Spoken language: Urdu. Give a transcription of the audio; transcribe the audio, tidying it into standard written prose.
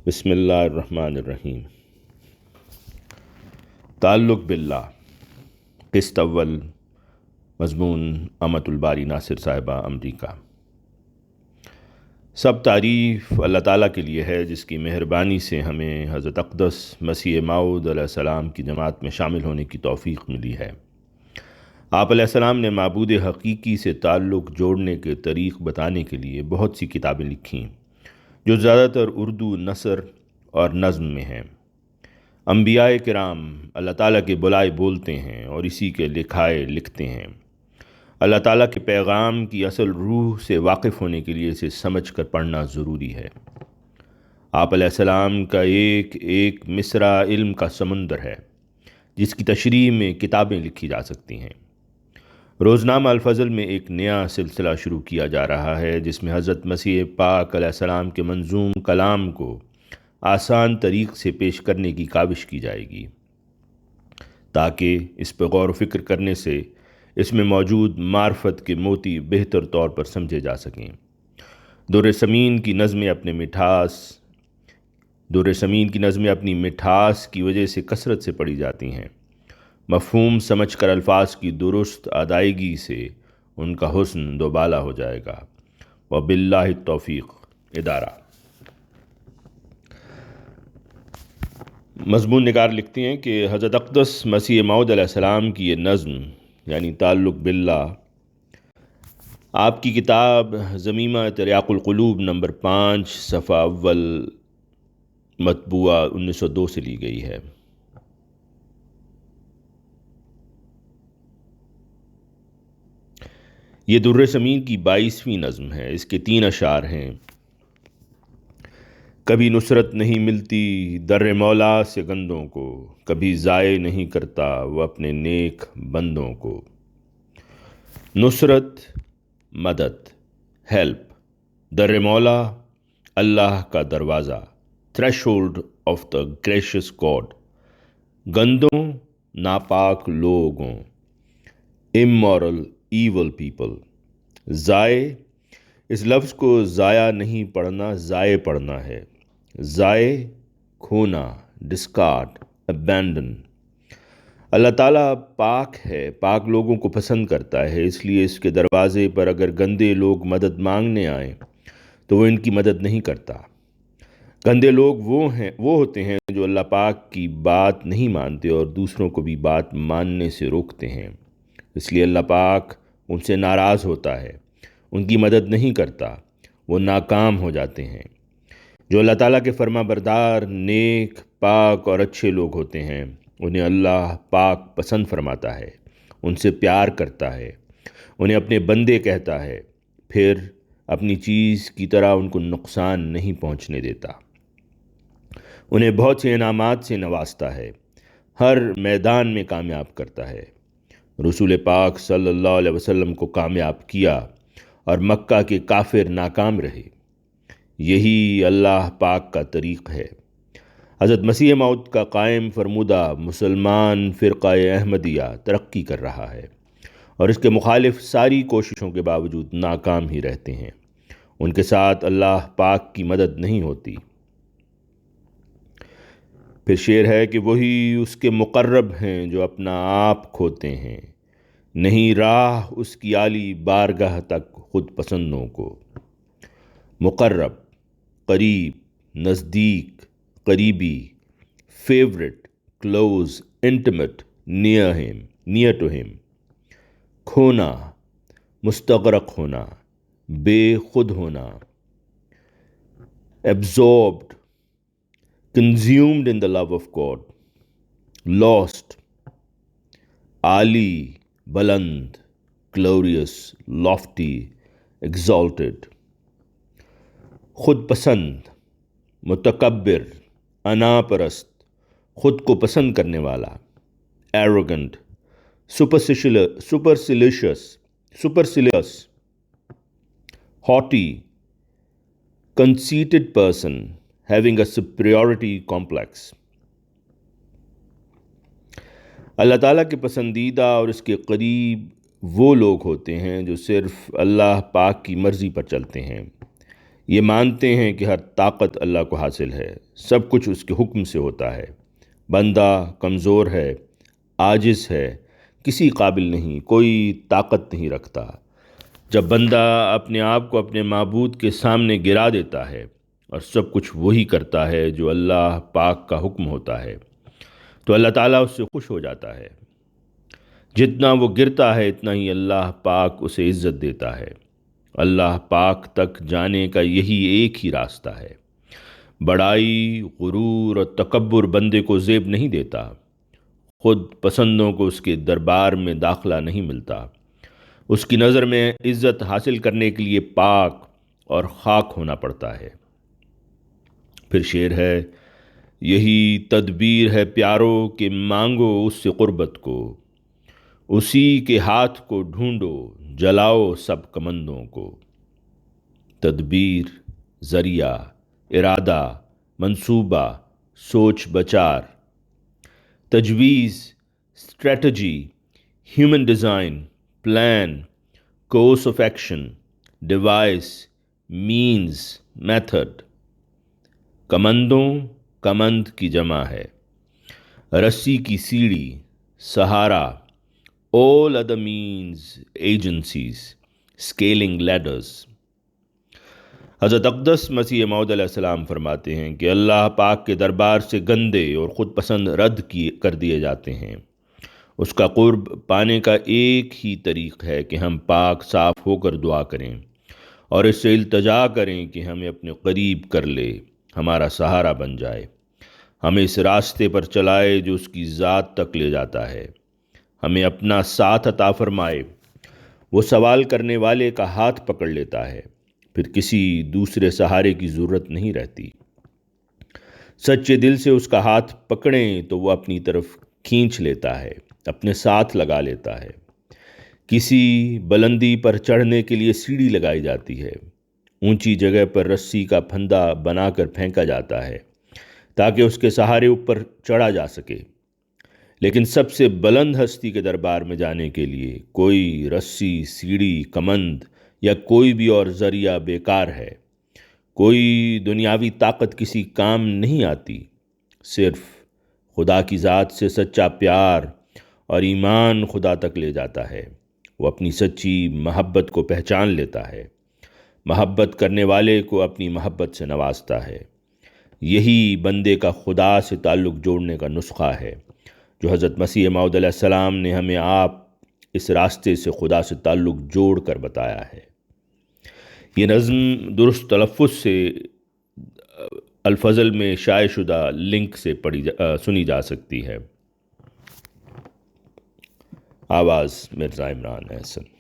بسم اللہ الرحمن الرحیم۔ تعلق باللہ، قسط اول، مضمون امت الباری ناصر صاحبہ، امریکہ۔ سب تعریف اللہ تعالیٰ کے لیے ہے جس کی مہربانی سے ہمیں حضرت اقدس مسیح موعود علیہ السلام کی جماعت میں شامل ہونے کی توفیق ملی ہے۔ آپ علیہ السلام نے معبود حقیقی سے تعلق جوڑنے کے طریق بتانے کے لیے بہت سی کتابیں لکھیں جو زیادہ تر اردو نثر اور نظم میں ہیں۔ انبیاء کرام اللہ تعالیٰ کے بلائے بولتے ہیں اور اسی کے لکھائے لکھتے ہیں۔ اللہ تعالیٰ کے پیغام کی اصل روح سے واقف ہونے کے لیے اسے سمجھ کر پڑھنا ضروری ہے۔ آپ علیہ السلام کا ایک ایک مصرع علم کا سمندر ہے جس کی تشریح میں کتابیں لکھی جا سکتی ہیں۔ روزنامہ الفضل میں ایک نیا سلسلہ شروع کیا جا رہا ہے جس میں حضرت مسیح پاک علیہ السلام کے منظوم کلام کو آسان طریق سے پیش کرنے کی کاوش کی جائے گی تاکہ اس پہ غور و فکر کرنے سے اس میں موجود معرفت کے موتی بہتر طور پر سمجھے جا سکیں۔ در ثمین کی نظمیں اپنی مٹھاس کی وجہ سے کثرت سے پڑھی جاتی ہیں۔ مفہوم سمجھ کر الفاظ کی درست ادائیگی سے ان کا حسن دوبالا ہو جائے گا۔ وباللہ التوفیق، ادارہ۔ مضمون نگار لکھتے ہیں کہ حضرت اقدس مسیح موعود علیہ السلام کی یہ نظم یعنی تعلق باللہ آپ کی کتاب ضمیمہ تریاق القلوب نمبر 5 صفحہ اول مطبوعہ 1902 سے لی گئی ہے۔ یہ در ثمین کی 22ویں نظم ہے۔ اس کے 3 اشعار ہیں۔ کبھی نصرت نہیں ملتی در مولا سے گندوں کو، کبھی ضائع نہیں کرتا وہ اپنے نیک بندوں کو۔ نصرت، مدد، ہیلپ، در مولا اللہ کا دروازہ، threshold of the gracious God. گندوں، ناپاک لوگوں، امورل ایول پیپل۔ ضائع، اس لفظ کو ضائع نہیں پڑھنا، ضائع پڑھنا ہے۔ ضائع، کھونا، ڈسکارڈ، ابینڈن۔ اللہ تعالیٰ پاک ہے، پاک لوگوں کو پسند کرتا ہے، اس لیے اس کے دروازے پر اگر گندے لوگ مدد مانگنے آئیں تو وہ ان کی مدد نہیں کرتا۔ گندے لوگ وہ ہوتے ہیں جو اللہ پاک کی بات نہیں مانتے اور دوسروں کو بھی بات ماننے سے روکتے ہیں، اس لیے اللہ پاک ان سے ناراض ہوتا ہے، ان کی مدد نہیں کرتا، وہ ناکام ہو جاتے ہیں۔ جو اللہ تعالیٰ کے فرما بردار، نیک، پاک اور اچھے لوگ ہوتے ہیں انہیں اللہ پاک پسند فرماتا ہے، ان سے پیار کرتا ہے، انہیں اپنے بندے کہتا ہے، پھر اپنی چیز کی طرح ان کو نقصان نہیں پہنچنے دیتا، انہیں بہت سے انعامات سے نوازتا ہے، ہر میدان میں کامیاب کرتا ہے۔ رسول پاک صلی اللہ علیہ وسلم کو کامیاب کیا اور مکہ کے کافر ناکام رہے۔ یہی اللہ پاک کا طریق ہے۔ حضرت مسیح موعود کا قائم فرمودہ مسلمان فرقہ احمدیہ ترقی کر رہا ہے اور اس کے مخالف ساری کوششوں کے باوجود ناکام ہی رہتے ہیں، ان کے ساتھ اللہ پاک کی مدد نہیں ہوتی۔ پھر شعر ہے کہ وہی اس کے مقرب ہیں جو اپنا آپ کھوتے ہیں، نہیں راہ اس کی عالی بارگاہ تک خود پسندوں کو۔ مقرب، قریب، نزدیک، قریبی، favourite, close, intimate, near to ہم۔ کھونا، مستغرق ہونا، بے خود ہونا۔ absorbed, consumed in the love of God. Lost, عالی، بلند، glorious, lofty, exalted. خود پسند، متکبر، انا پرست، خود کو پسند کرنے والا۔ arrogant, supercilious, haughty, conceited person having a superiority complex۔ اللہ تعالیٰ کے پسندیدہ اور اس کے قریب وہ لوگ ہوتے ہیں جو صرف اللہ پاک کی مرضی پر چلتے ہیں، یہ مانتے ہیں کہ ہر طاقت اللہ کو حاصل ہے، سب کچھ اس کے حکم سے ہوتا ہے، بندہ کمزور ہے، عاجز ہے، کسی قابل نہیں، کوئی طاقت نہیں رکھتا۔ جب بندہ اپنے آپ کو اپنے معبود کے سامنے گرا دیتا ہے اور سب کچھ وہی کرتا ہے جو اللہ پاک کا حکم ہوتا ہے، تو اللہ تعالیٰ اس سے خوش ہو جاتا ہے۔ جتنا وہ گرتا ہے اتنا ہی اللہ پاک اسے عزت دیتا ہے۔ اللہ پاک تک جانے کا یہی ایک ہی راستہ ہے۔ بڑائی، غرور اور تکبر بندے کو زیب نہیں دیتا، خود پسندوں کو اس کے دربار میں داخلہ نہیں ملتا۔ اس کی نظر میں عزت حاصل کرنے کے لیے پاک اور خاک ہونا پڑتا ہے۔ پھر شعر ہے، یہی تدبیر ہے پیارو کہ مانگو اس سے قربت کو، اسی کے ہاتھ کو ڈھونڈو جلاؤ سب کمندوں کو۔ تدبیر، ذریعہ، ارادہ، منصوبہ، سوچ بچار، تجویز، strategy, human design, plan, course of action, device, means, method. کمندوں، کمند کی جمع ہے، رسی کی سیڑھی، سہارا، all other means agencies, scaling ladders۔ حضرت اقدس مسیح موعود علیہ السلام فرماتے ہیں کہ اللہ پاک کے دربار سے گندے اور خود پسند کر دیے جاتے ہیں۔ اس کا قرب پانے کا ایک ہی طریق ہے کہ ہم پاک صاف ہو کر دعا کریں اور اس سے التجا کریں کہ ہمیں اپنے قریب کر لے، ہمارا سہارا بن جائے، ہمیں اس راستے پر چلائے جو اس کی ذات تک لے جاتا ہے، ہمیں اپنا ساتھ عطا فرمائے۔ وہ سوال کرنے والے کا ہاتھ پکڑ لیتا ہے، پھر کسی دوسرے سہارے کی ضرورت نہیں رہتی۔ سچے دل سے اس کا ہاتھ پکڑیں تو وہ اپنی طرف کھینچ لیتا ہے، اپنے ساتھ لگا لیتا ہے۔ کسی بلندی پر چڑھنے کے لیے سیڑھی لگائی جاتی ہے، اونچی جگہ پر رسی کا پھندا بنا کر پھینکا جاتا ہے تاکہ اس کے سہارے اوپر چڑھا جا سکے۔ لیکن سب سے بلند ہستی کے دربار میں جانے کے لیے کوئی رسی، سیڑھی، کمند یا کوئی بھی اور ذریعہ بیکار ہے۔ کوئی دنیاوی طاقت کسی کام نہیں آتی، صرف خدا کی ذات سے سچا پیار اور ایمان خدا تک لے جاتا ہے۔ وہ اپنی سچی محبت کو پہچان لیتا ہے، محبت کرنے والے کو اپنی محبت سے نوازتا ہے۔ یہی بندے کا خدا سے تعلق جوڑنے کا نسخہ ہے جو حضرت مسیح موعود علیہ السلام نے ہمیں اس راستے سے خدا سے تعلق جوڑ کر بتایا ہے۔ یہ نظم درست تلفظ سے الفضل میں شائع شدہ لنک سے سنی جا سکتی ہے۔ آواز مرزا عمران احسن۔